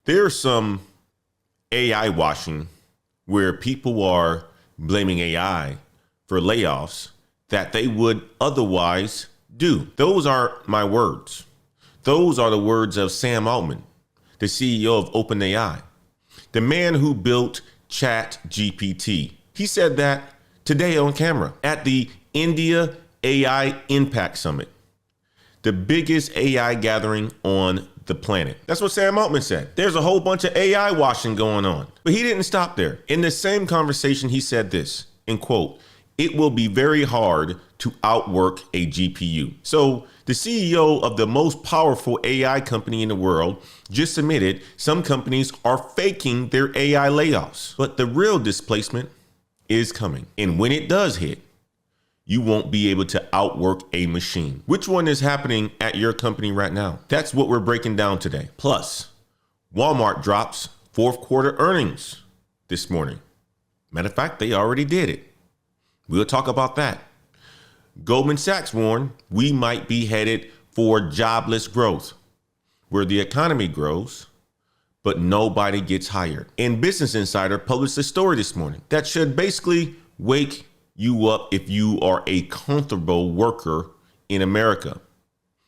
There's some AI washing where people are blaming AI for layoffs that they would otherwise do. Those are my words. Those are the words of Sam Altman, the CEO of OpenAI, the man who built ChatGPT. He said that today on camera at the India AI Impact Summit, the biggest AI gathering on the planet. That's what Sam Altman said. There's a whole bunch of AI washing going on, but he didn't stop there. In the same conversation, he said this, in quote, "It will be very hard to outwork a GPU." So the CEO of the most powerful AI company in the world just admitted some companies are faking their AI layoffs, but the real displacement is coming. And when it does hit, you won't be able to outwork a machine. Which one is happening at your company right now? That's what we're breaking down today. Plus, Walmart drops fourth quarter earnings this morning. Matter of fact, they already did it. We'll talk about that. Goldman Sachs warned we might be headed for jobless growth, where the economy grows, but nobody gets hired. And Business Insider published a story this morning that should basically wake you up if you are a comfortable worker in America.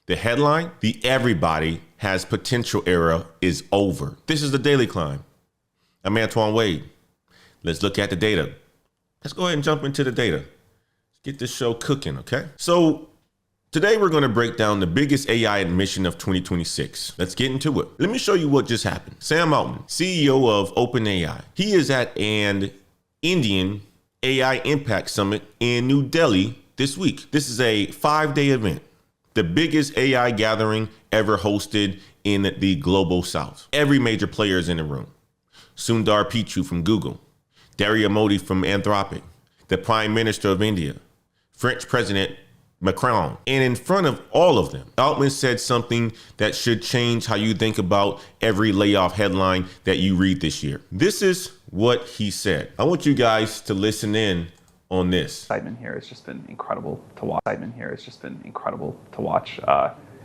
The headline, the everybody has potential era is over. This is the Daily Climb. I'm Antoine Wade. Let's look at the data. Let's go ahead and jump into the data. Let's get this show cooking, okay? So today we're going to break down the biggest AI admission of 2026. Let's get into it. Let me show you what just happened. Sam Altman, CEO of OpenAI. He is at an Indian AI Impact Summit in New Delhi this week. This is a 5-day event, the biggest AI gathering ever hosted in the global south. Every major player is in the room. Sundar Pichai from Google, Daria Modi from Anthropic, the Prime Minister of India, French President Macron. And in front of all of them, Altman said something that should change how you think about every layoff headline that you read this year. This is what he said. I want you guys to listen in on this. Excitement here has just been incredible to watch.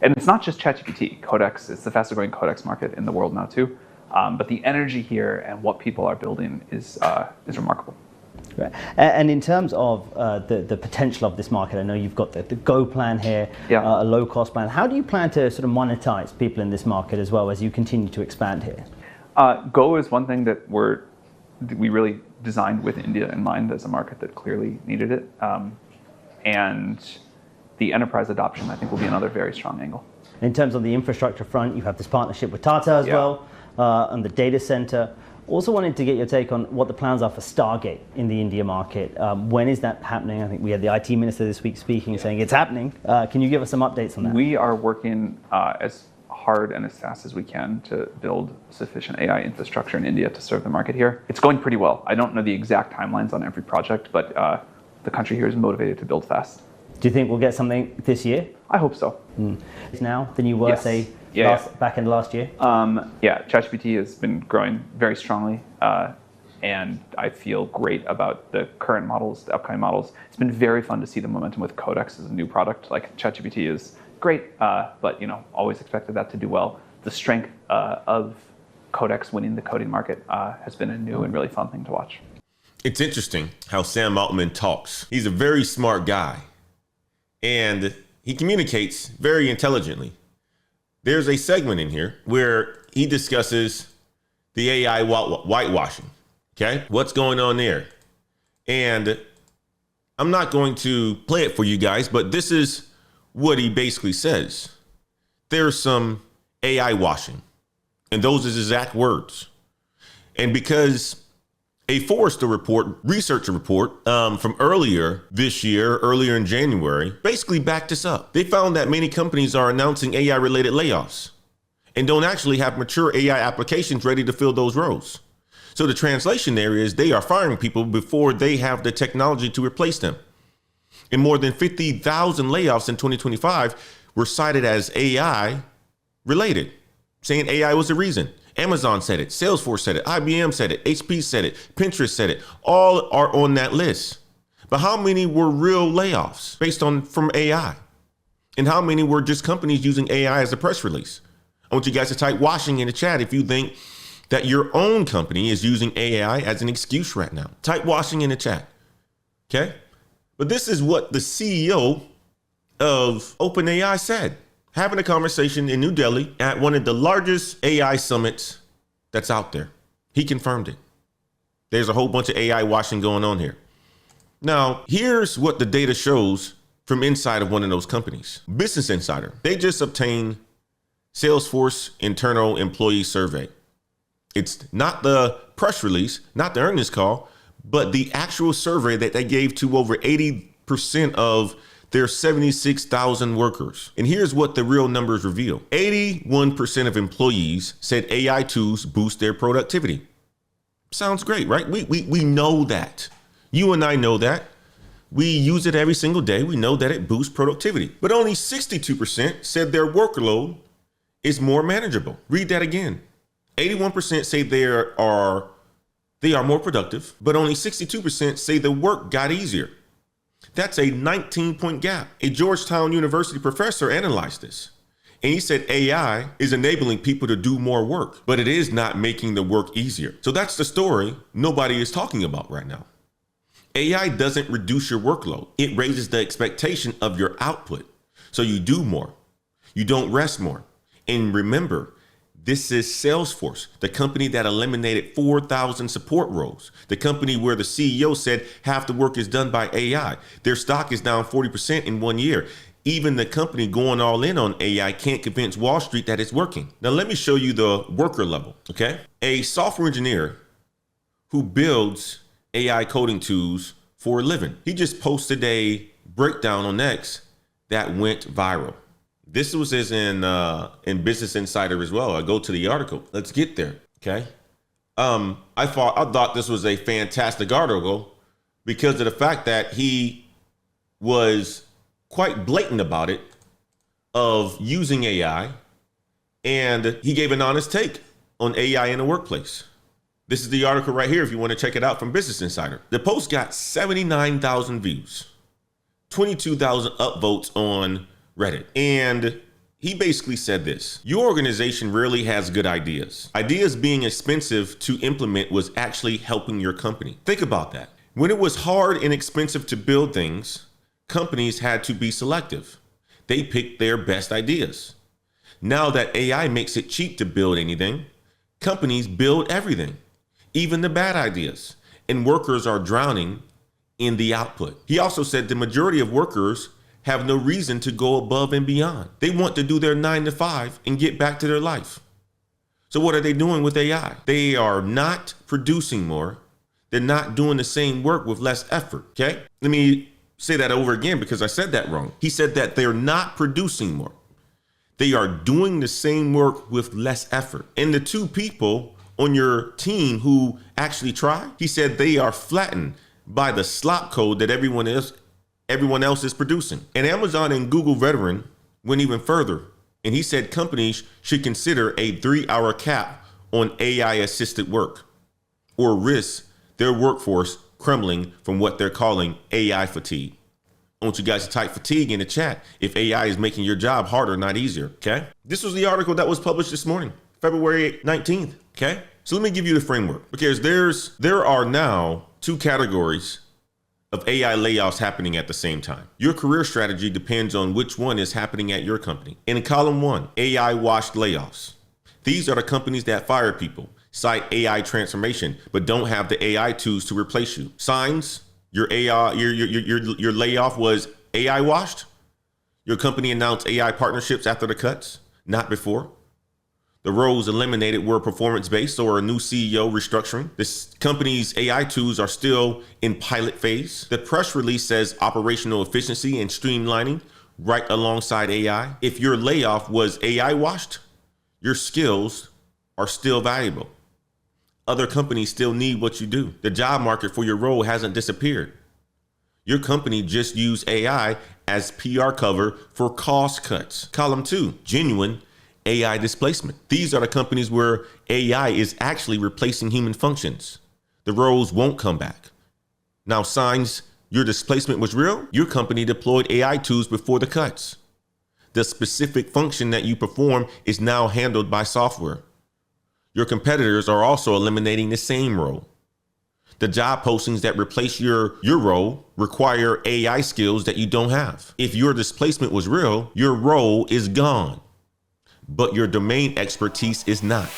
And it's not just ChatGPT. Codex, it's the fastest growing Codex market in the world now too. But the energy here and what people are building is remarkable. Right. And in terms of the potential of this market, I know you've got the Go plan here, a low cost plan. How do you plan to sort of monetize people in this market as well as you continue to expand here? Go is one thing that we really designed with India in mind as a market that clearly needed it. And the enterprise adoption, I think, will be another very strong angle. In terms of the infrastructure front, you have this partnership with Tata as well, on the data center. Also wanted to get your take on what the plans are for Stargate in the India market. When is that happening? I think we had the IT minister this week speaking, saying it's happening. Can you give us some updates on that? We are working as hard and as fast as we can to build sufficient AI infrastructure in India to serve the market here. It's going pretty well. I don't know the exact timelines on every project, but the country here is motivated to build fast. Do you think we'll get something this year? I hope so. Now than you were, say, back in last year? ChatGPT has been growing very strongly, and I feel great about the current models, the upcoming models. It's been very fun to see the momentum with Codex as a new product. Like ChatGPT is great, but always expected that to do well. The strength of Codex winning the coding market has been a new and really fun thing to watch. It's interesting how Sam Altman talks. He's a very smart guy, and he communicates very intelligently. There's a segment in here where he discusses the AI whitewashing. Okay, what's going on there? And I'm not going to play it for you guys, but this is what he basically says. There's some AI washing, and those are his exact words. And because a Forrester research report from earlier this year, earlier in January, basically backed this up. They found that many companies are announcing AI-related layoffs and don't actually have mature AI applications ready to fill those roles. So the translation there is they are firing people before they have the technology to replace them. And more than 50,000 layoffs in 2025 were cited as AI-related, saying AI was the reason. Amazon said it, Salesforce said it, IBM said it, HP said it, Pinterest said it. All are on that list. But how many were real layoffs based on from AI? And how many were just companies using AI as a press release? I want you guys to type washing in the chat if you think that your own company is using AI as an excuse right now. Type washing in the chat. Okay? But this is what the CEO of OpenAI said, having a conversation in New Delhi at one of the largest AI summits that's out there. He confirmed it. There's a whole bunch of AI washing going on here. Now, here's what the data shows from inside of one of those companies. Business Insider, they just obtained Salesforce internal employee survey. It's not the press release, not the earnings call, but the actual survey that they gave to over 80% of their 76,000 workers. And here's what the real numbers reveal. 81% of employees said AI tools boost their productivity. Sounds great, right? We know that. You and I know that. We use it every single day. We know that it boosts productivity. But only 62% said their workload is more manageable. Read that again. 81% say they are more productive, but only 62% say the work got easier. That's a 19-point gap. A Georgetown University professor analyzed this, and he said AI is enabling people to do more work, but it is not making the work easier. So that's the story nobody is talking about right now. AI doesn't reduce your workload. It raises the expectation of your output. So you do more. You don't rest more. And remember, this is Salesforce, the company that eliminated 4,000 support roles, the company where the CEO said half the work is done by AI. Their stock is down 40% in 1 year. Even the company going all in on AI can't convince Wall Street that it's working. Now, let me show you the worker level, okay? A software engineer who builds AI coding tools for a living. He just posted a breakdown on X that went viral. This was in Business Insider as well. I go to the article. Let's get there. Okay. I thought this was a fantastic article because of the fact that he was quite blatant about it, of using AI, and he gave an honest take on AI in the workplace. This is the article right here if you want to check it out from Business Insider. The post got 79,000 views, 22,000 upvotes on Reddit. And he basically said this: your organization rarely has good ideas. Ideas being expensive to implement was actually helping your company. Think about that. When it was hard and expensive to build things, companies had to be selective. They picked their best ideas. Now that AI makes it cheap to build anything, companies build everything, even the bad ideas, and workers are drowning in the output. He also said the majority of workers have no reason to go above and beyond. They want to do their 9 to 5 and get back to their life. So what are they doing with AI? They are not producing more. They're not doing the same work with less effort, okay? Let me say that over again because I said that wrong. He said that they're not producing more. They are doing the same work with less effort. And the two people on your team who actually try, he said they are flattened by the slop code that everyone else is producing. And Amazon and Google veteran went even further, and he said companies should consider a 3-hour cap on AI assisted work or risk their workforce crumbling from what they're calling AI fatigue. I want you guys to type fatigue in the chat if AI is making your job harder, not easier, okay? This was the article that was published this morning, February 19th, okay? So let me give you the framework, because there are now 2 categories of AI layoffs happening at the same time. Your career strategy depends on which one is happening at your company. In column 1, AI washed layoffs. These are the companies that fire people, cite AI transformation, but don't have the AI tools to replace you. Signs, your layoff was AI washed. Your company announced AI partnerships after the cuts, not before. The roles eliminated were performance-based or a new CEO restructuring. This company's AI tools are still in pilot phase. The press release says operational efficiency and streamlining right alongside AI. If your layoff was AI washed, your skills are still valuable. Other companies still need what you do. The job market for your role hasn't disappeared. Your company just used AI as PR cover for cost cuts. Column 2, genuine AI displacement. These are the companies where AI is actually replacing human functions. The roles won't come back. Now, signs your displacement was real. Your company deployed AI tools before the cuts. The specific function that you perform is now handled by software. Your competitors are also eliminating the same role. The job postings that replace your role require AI skills that you don't have. If your displacement was real, your role is gone, but your domain expertise is not.